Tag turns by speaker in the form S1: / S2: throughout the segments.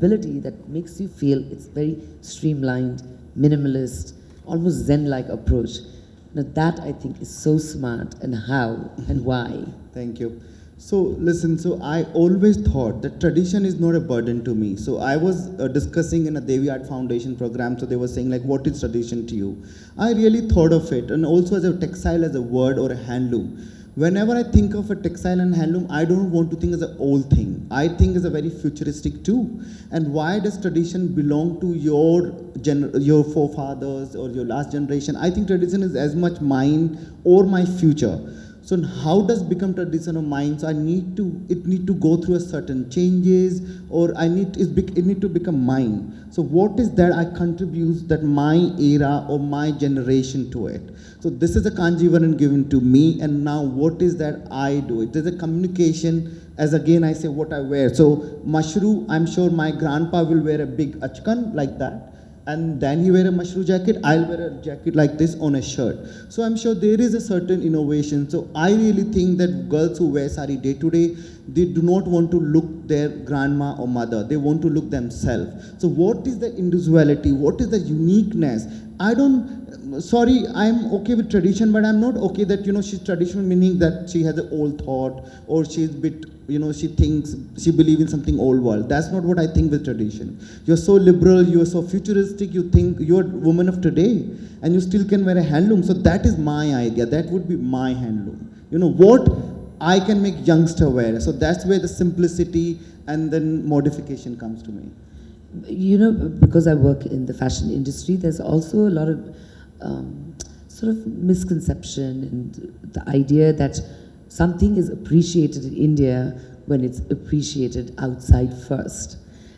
S1: ability that makes you feel it's very streamlined, minimalist, almost Zen-like approach. Now that I think is so smart, and how and why.
S2: Thank you. So listen, so I always thought that tradition is not a burden to me. So I was discussing in a Devi Art Foundation program, so they were saying like, what is tradition to you? I really thought of it, and also as a textile as a word or a handloom. Whenever I think of a textile and handloom, I don't want to think as an old thing. I think as a very futuristic too. And why does tradition belong to your forefathers or your last generation? I think tradition is as much mine or my future. So how does become tradition of mine? So it need to go through a certain changes, or it need to become mine. So what is that I contribute that my era or my generation to it? So this is a Kanjivaran given to me, and now what is that I do it? There's a communication, as again I say what I wear. So mushroom, I'm sure my grandpa will wear a big achkan like that, and then he wear a mushroom jacket, I'll wear a jacket like this on a shirt. So I'm sure there is a certain innovation. So I really think that girls who wear sari day to day, they do not want to look their grandma or mother, they want to look themselves. So what is the individuality, what is the uniqueness? Sorry, I'm okay with tradition, but I'm not okay that, she's traditional, meaning that she has an old thought, or she's a bit, she thinks, she believes in something old world. That's not what I think with tradition. You're so liberal, you're so futuristic, you think you're a woman of today, and you still can wear a handloom. So that is my idea, that would be my handloom. What I can make youngster wear. So that's where the simplicity and then modification comes to me.
S1: Because I work in the fashion industry, there's also a lot of sort of misconception and the idea that something is appreciated in India when it's appreciated outside first.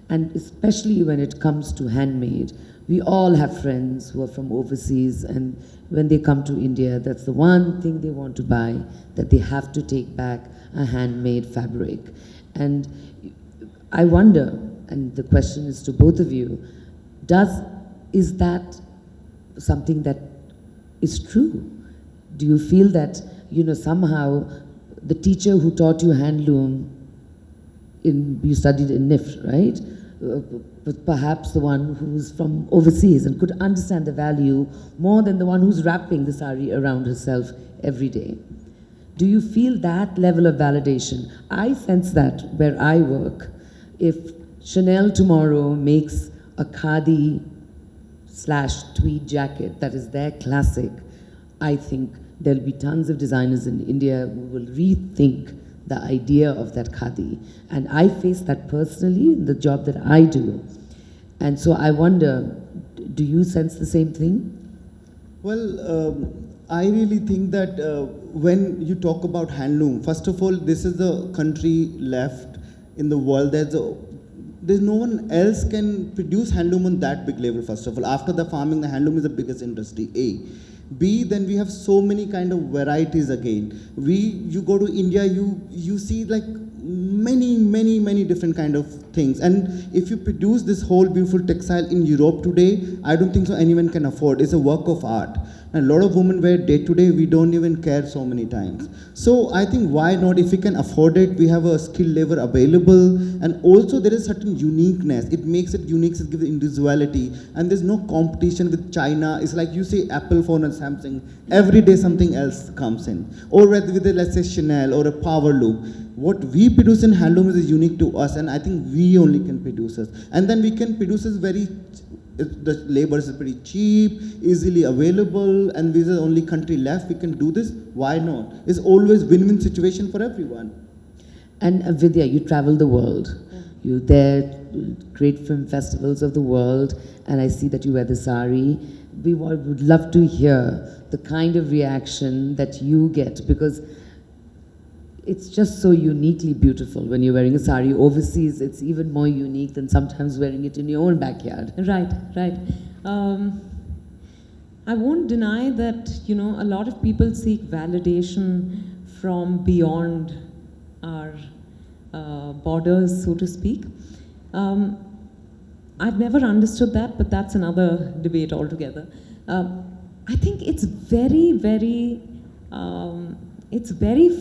S1: And especially when it comes to handmade. We all have friends who are from overseas, and when they come to India, that's the one thing they want to buy, that they have to take back a handmade fabric. And I wonder, and the question is to both of you, is that something that is true? Do you feel that, somehow the teacher who taught you handloom, you studied in NIFT, right? But perhaps the one who's from overseas and could understand the value more than the one who's wrapping the sari around herself every day. Do you feel that level of validation? I sense that where I work. If Chanel tomorrow makes a khadi / tweed jacket that is their classic, I think there'll be tons of designers in India who will rethink the idea of that khadi. And I face that personally in the job that I do. And so I wonder, do you sense the same thing?
S2: Well, I really think that when you talk about handloom, first of all, this is the country left in the world. There's no one else can produce handloom on that big level, first of all. After the farming, the handloom is the biggest industry, A. B, then we have so many kind of varieties again. You go to India, you see like many different kind of things. And if you produce this whole beautiful textile in Europe today, I don't think so anyone can afford. It's a work of art. And a lot of women wear day to day, we don't even care so many times. So I think why not, if we can afford it, we have a skilled labor available, and also there is certain uniqueness. It makes it unique, it gives individuality, and there's no competition with China. It's like you say Apple phone and Samsung, every day something else comes in. Or with let's say Chanel or a power loom. What we produce in handloom is unique to us, and I think we only can produce it. And then we can produce it the labor is pretty cheap, easily available, and this is the only country left. We can do this. Why not? It's always win-win situation for everyone.
S1: And Vidya, you travel the world. You're there, great film festivals of the world, and I see that you wear the sari. We would love to hear the kind of reaction that you get, because it's just so uniquely beautiful when you're wearing a sari. Overseas, it's even more unique than sometimes wearing it in your own backyard.
S3: Right. I won't deny that, a lot of people seek validation from beyond our borders, so to speak. I've never understood that, but that's another debate altogether. I think it's very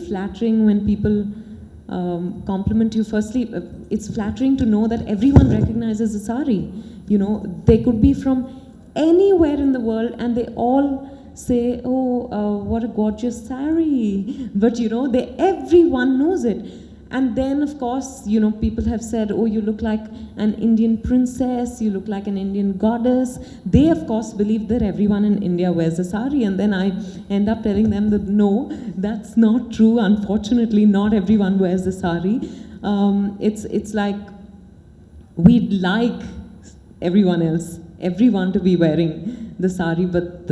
S3: flattering when people compliment you. Firstly, it's flattering to know that everyone recognizes a sari. You know, they could be from anywhere in the world and they all say, oh, what a gorgeous sari. But you know, everyone knows it. And then, of course, you know, people have said, oh, you look like an Indian princess, you look like an Indian goddess. They, of course, believe that everyone in India wears a sari. And then I end up telling them that, no, that's not true. Unfortunately, not everyone wears a sari. It's like we'd like everyone to be wearing the sari. But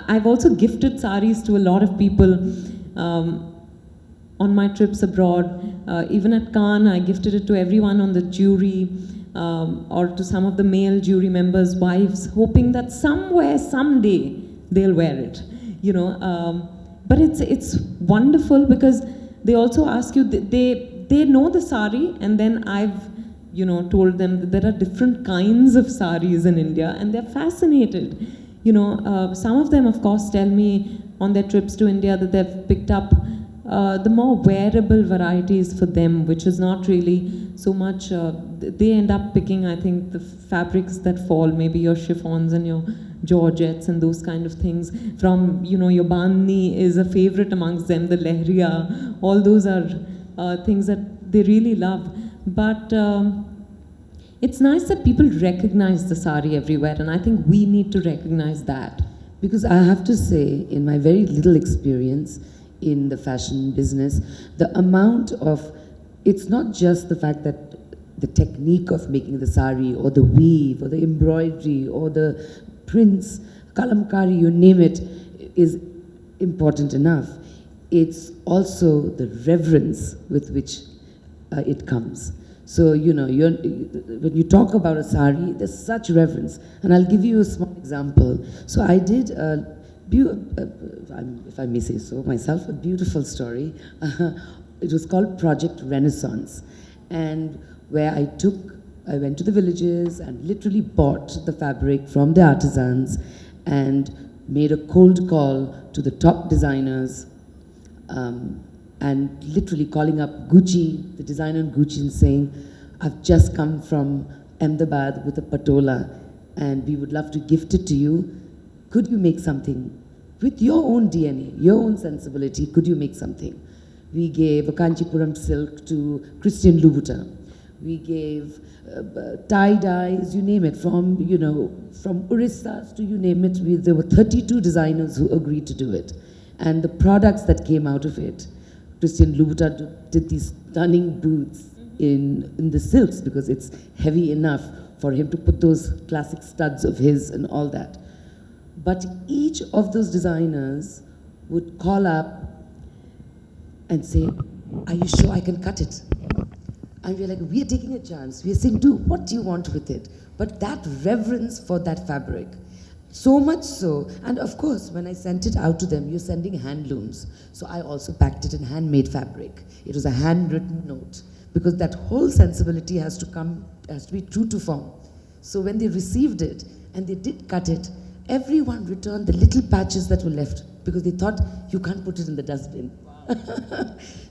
S3: I've also gifted saris to a lot of people. On my trips abroad, even at Cannes, I gifted it to everyone on the jury or to some of the male jury members' wives, hoping that somewhere, someday, they'll wear it. You know, but it's wonderful because they also ask you. They know the sari, and then I've told them that there are different kinds of saris in India, and they're fascinated. You know, some of them, of course, tell me on their trips to India that they've picked up the more wearable varieties for them, which is not really so much, they end up picking, I think, the fabrics that fall, maybe your chiffons and your georgettes and those kind of things. From, your bandhni is a favorite amongst them, the lehriya, all those are things that they really love. But it's nice that people recognize the sari everywhere, and I think we need to recognize that.
S1: Because I have to say, in my very little experience in the fashion business, the amount of, it's not just the fact that the technique of making the sari or the weave or the embroidery or the prints, kalamkari, you name it, is important enough. It's also the reverence with which it comes. So, when you talk about a sari, there's such reverence. And I'll give you a small example. So I did if I may say so myself, a beautiful story. It was called Project Renaissance, and where I went to the villages and literally bought the fabric from the artisans and made a cold call to the top designers, and literally calling up Gucci, the designer in Gucci, and saying, I've just come from Ahmedabad with a patola and we would love to gift it to you. Could you make something with your own DNA, your own sensibility? Could you make something? We gave a Kanchipuram silk to Christian Louboutin. We gave tie-dyes, you name it, from Orissas to you name it. There were 32 designers who agreed to do it. And the products that came out of it, Christian Louboutin did these stunning boots in the silks because it's heavy enough for him to put those classic studs of his and all that. But each of those designers would call up and say, are you sure I can cut it? And we're like, we're taking a chance. We're saying, do what do you want with it? But that reverence for that fabric, so much so, and of course, when I sent it out to them, you're sending handlooms. So I also packed it in handmade fabric. It was a handwritten note, because that whole sensibility has to be true to form. So when they received it, and they did cut it, everyone returned the little patches that were left, because they thought, you can't put it in the dustbin.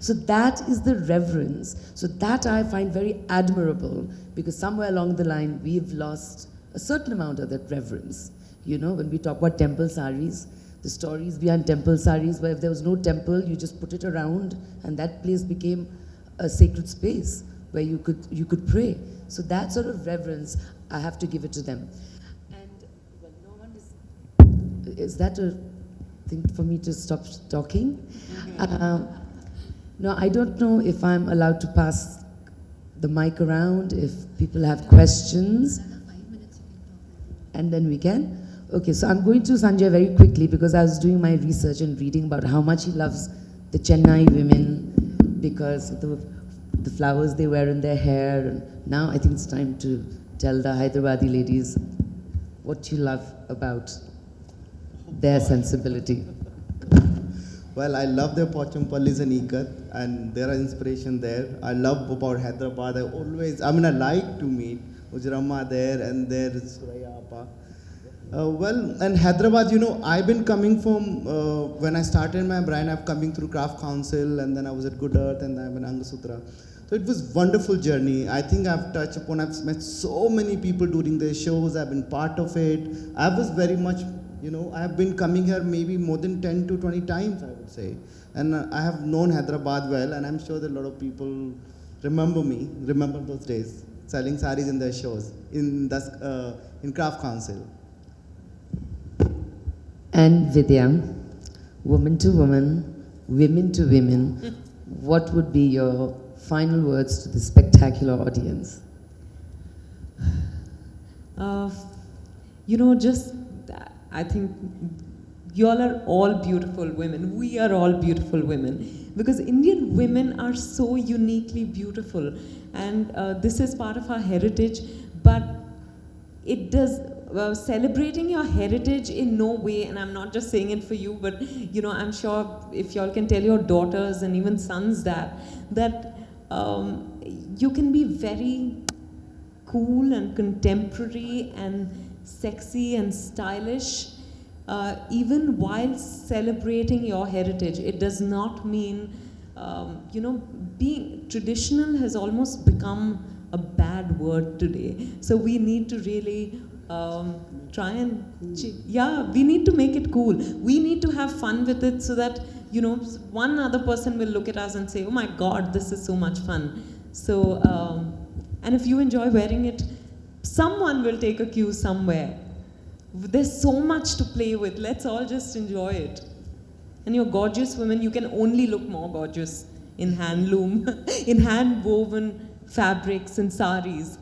S1: So that is the reverence. So that I find very admirable, because somewhere along the line, we've lost a certain amount of that reverence. When we talk about temple saris, the stories behind temple saris, where if there was no temple, you just put it around, and that place became a sacred space where you could pray. So that sort of reverence, I have to give it to them. And when no one is that a thing for me to stop talking? No, I don't know if I'm allowed to pass the mic around, if people have questions. And then we can? Okay, so I'm going to Sanjay very quickly, because I was doing my research and reading about how much he loves the Chennai women because of the flowers they wear in their hair. And now I think it's time to tell the Hyderabadi ladies what you love about their sensibility.
S2: Well, I love their Pochampallis and Ikat, and there are inspiration there. I love about Hyderabad. I like to meet Ujrama there, and there is Suraya Appa. Well, in Hyderabad, I've been coming from, when I started my brand, I'm coming through Craft Council, and then I was at Good Earth, and then I'm in Angasutra. So it was wonderful journey. I think I've touched upon, I've met so many people during their shows, I've been part of it. I was very much, I have been coming here maybe more than 10 to 20 times, I would say. And I have known Hyderabad well, and I'm sure that a lot of people remember those days, selling saris in their shows, in Craft Council.
S1: And Vidya, woman to woman, women to women, what would be your final words to the spectacular audience?
S3: I think you all are all beautiful women. We are all beautiful women. Because Indian women are so uniquely beautiful. And this is part of our heritage. But it does, celebrating your heritage in no way, and I'm not just saying it for you, but I'm sure if y'all can tell your daughters and even sons that you can be very cool and contemporary and sexy and stylish even while celebrating your heritage. It does not mean, being traditional has almost become a bad word today. So we need to really try and, we need to make it cool. We need to have fun with it so that, one other person will look at us and say, oh my God, this is so much fun. So, and if you enjoy wearing it, someone will take a cue somewhere. There's so much to play with. Let's all just enjoy it. And you're gorgeous women. You can only look more gorgeous in handloom, in hand-woven fabrics and saris.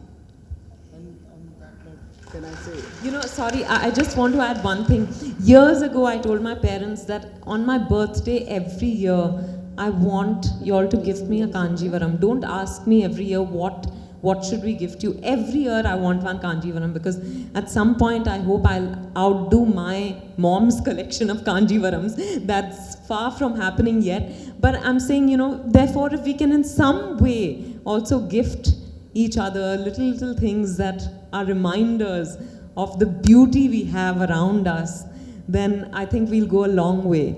S2: Can I say?
S3: Sorry, I just want to add one thing. Years ago, I told my parents that on my birthday every year, I want you all to gift me a Kanjivaram. Don't ask me every year what should we gift you. Every year I want one Kanjivaram, because at some point I hope I'll outdo my mom's collection of Kanjivarams. That's far from happening yet. But I'm saying, therefore if we can in some way also gift each other little things that are reminders of the beauty we have around us, then I think we'll go a long way.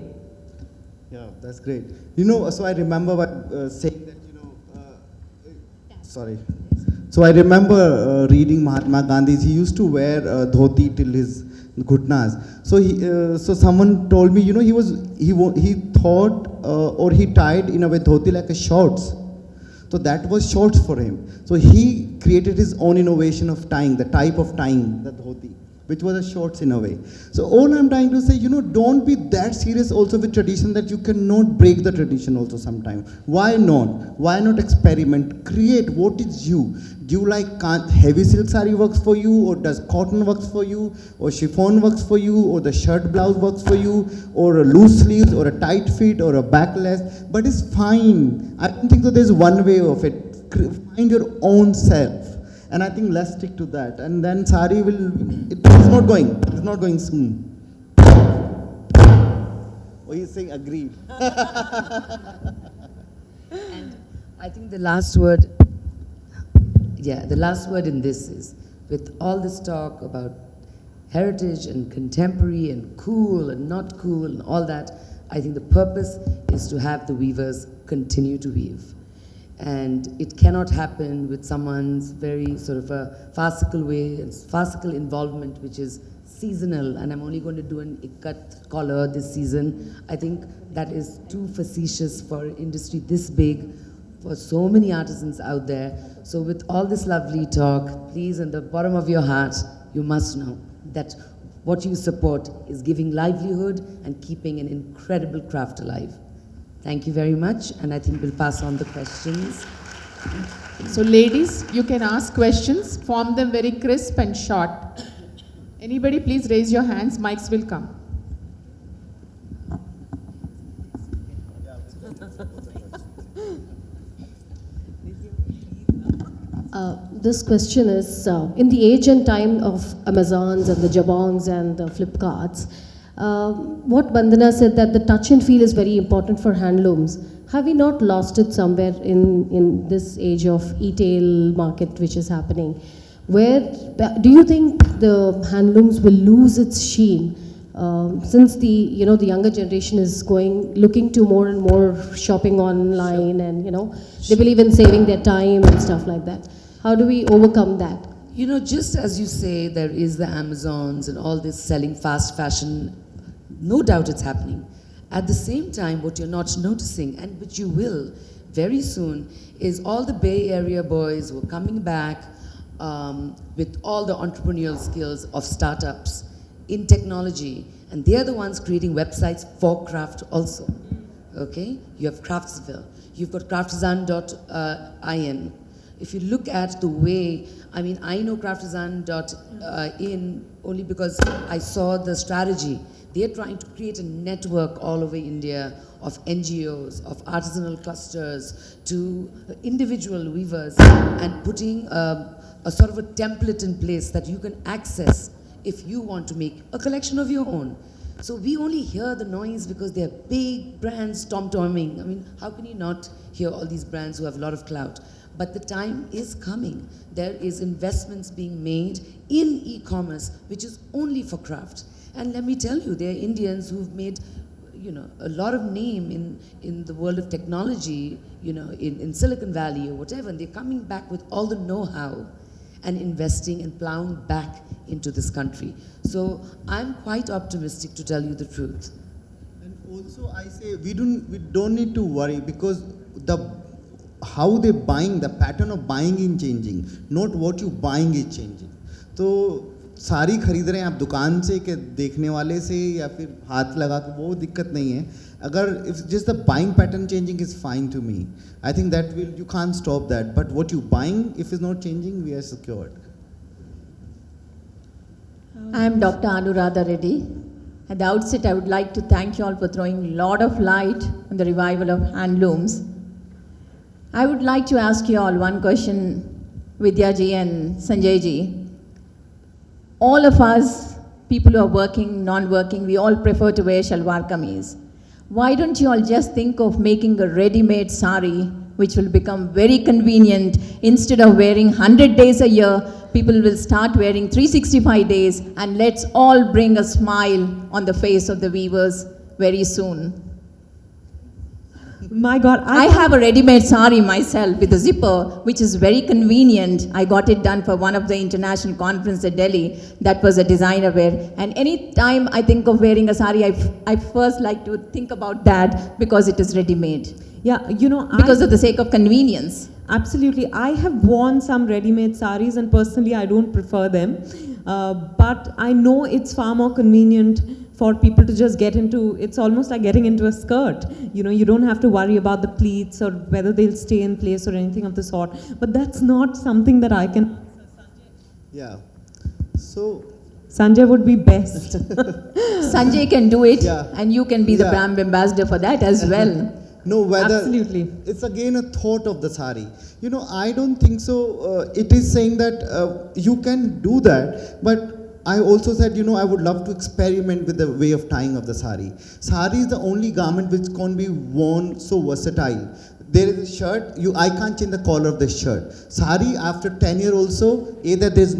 S2: Yeah, that's great. So I remember saying that, sorry. So I remember reading Mahatma Gandhi. He used to wear dhoti till his ghutnas. So someone told me, he thought or he tied in a way dhoti like a shorts. So that was shorts for him. So he created his own innovation of tying, the type of tying, the dhoti, which was a shorts in a way. So all I'm trying to say, don't be that serious also with tradition that you cannot break the tradition also sometime. Why not? Why not experiment? Create what is you. Do you like heavy silk sari works for you, or does cotton works for you, or chiffon works for you, or the shirt blouse works for you, or a loose sleeves, or a tight fit, or a backless? But it's fine. I don't think that there's one way of it. Find your own self. And I think let's stick to that. And then sari it's not going soon. Oh, he's saying agreed.
S1: And I think the last word in this is, with all this talk about heritage and contemporary and cool and not cool and all that, I think the purpose is to have the weavers continue to weave. And it cannot happen with someone's very sort of a farcical way, and farcical involvement, which is seasonal, and I'm only going to do an ikat collar this season. I think that is too facetious for an industry this big, for so many artisans out there. So with all this lovely talk, please, in the bottom of your heart, you must know that what you support is giving livelihood and keeping an incredible craft alive. Thank you very much, and I think we'll pass on the questions.
S4: So ladies, you can ask questions, form them very crisp and short. Anybody, please raise your hands, mics will come.
S5: This question is, in the age and time of Amazons and the Jabongs and the Flipkarts, what Bandana said, that the touch and feel is very important for handlooms. Have we not lost it somewhere in this age of e-tail market which is happening? Where do you think the handlooms will lose its sheen? Since the the younger generation is looking to more and more shopping online, and they believe in saving their time and stuff like that. How do we overcome that?
S1: Just as you say, there is the Amazons and all this selling fast fashion. No doubt it's happening. At the same time, what you're not noticing, and which you will very soon, is all the Bay Area boys who are coming back with all the entrepreneurial skills of startups in technology, and they're the ones creating websites for craft also. Okay? You have Craftsville. You've got craftzan.in. If you look at the way, I know craftzan.in only because I saw the strategy. They're trying to create a network all over India of NGOs, of artisanal clusters, to individual weavers, and putting a sort of a template in place that you can access if you want to make a collection of your own. So we only hear the noise because they're big brands tom-tomming. How can you not hear all these brands who have a lot of clout? But the time is coming. There is investments being made in e-commerce, which is only for craft. And let me tell you, there are Indians who've made a lot of name in the world of technology, in Silicon Valley or whatever, and they're coming back with all the know-how and investing and plowing back into this country. So I'm quite optimistic, to tell you the truth.
S2: And also I say we don't need to worry, because how they're buying, the pattern of buying is changing, not what you buying is changing. So sari खरीद रहे हैं आप दुकान से कि देखने वाले से या फिर हाथ लगा के, वो दिक्कत नहीं है. अगर if just the buying pattern changing is fine to me. I think that you can't stop that. But what you buying, if it's not changing, we are secured.
S6: I am Dr. Anuradha Reddy. At the outset, I would like to thank you all for throwing a lot of light on the revival of handlooms. I would like to ask you all one question, Vidya ji and Sanjay ji. All of us, people who are working, non-working, we all prefer to wear shalwar kameez. Why don't you all just think of making a ready-made sari, which will become very convenient? Instead of wearing 100 days a year, people will start wearing 365 days, and let's all bring a smile on the face of the weavers very soon.
S3: My God,
S6: I have a ready-made sari myself with a zipper, which is very convenient. I got it done for one of the international conferences at Delhi. That was a designer wear. And any time I think of wearing a sari, I first like to think about that, because it is ready-made.
S3: Yeah,
S6: Because of the sake of convenience.
S3: Absolutely. I have worn some ready-made saris, and personally I don't prefer them. But I know it's far more convenient for people to just get into. It's almost like getting into a skirt. You don't have to worry about the pleats or whether they'll stay in place or anything of the sort. But that's not something that I can.
S2: Yeah. So
S3: Sanjay would be best.
S6: Sanjay can do it,
S2: Yeah.
S6: and you can be the brand ambassador for that as well.
S2: No, whether
S3: Absolutely.
S2: it's again a thought of the sari. I don't think so. It is saying that you can do that, but I also said, I would love to experiment with the way of tying of the sari. Sari is the only garment which can be worn so versatile. There is a shirt, I can't change the color of the shirt. Sari, after 10 years also, either there's no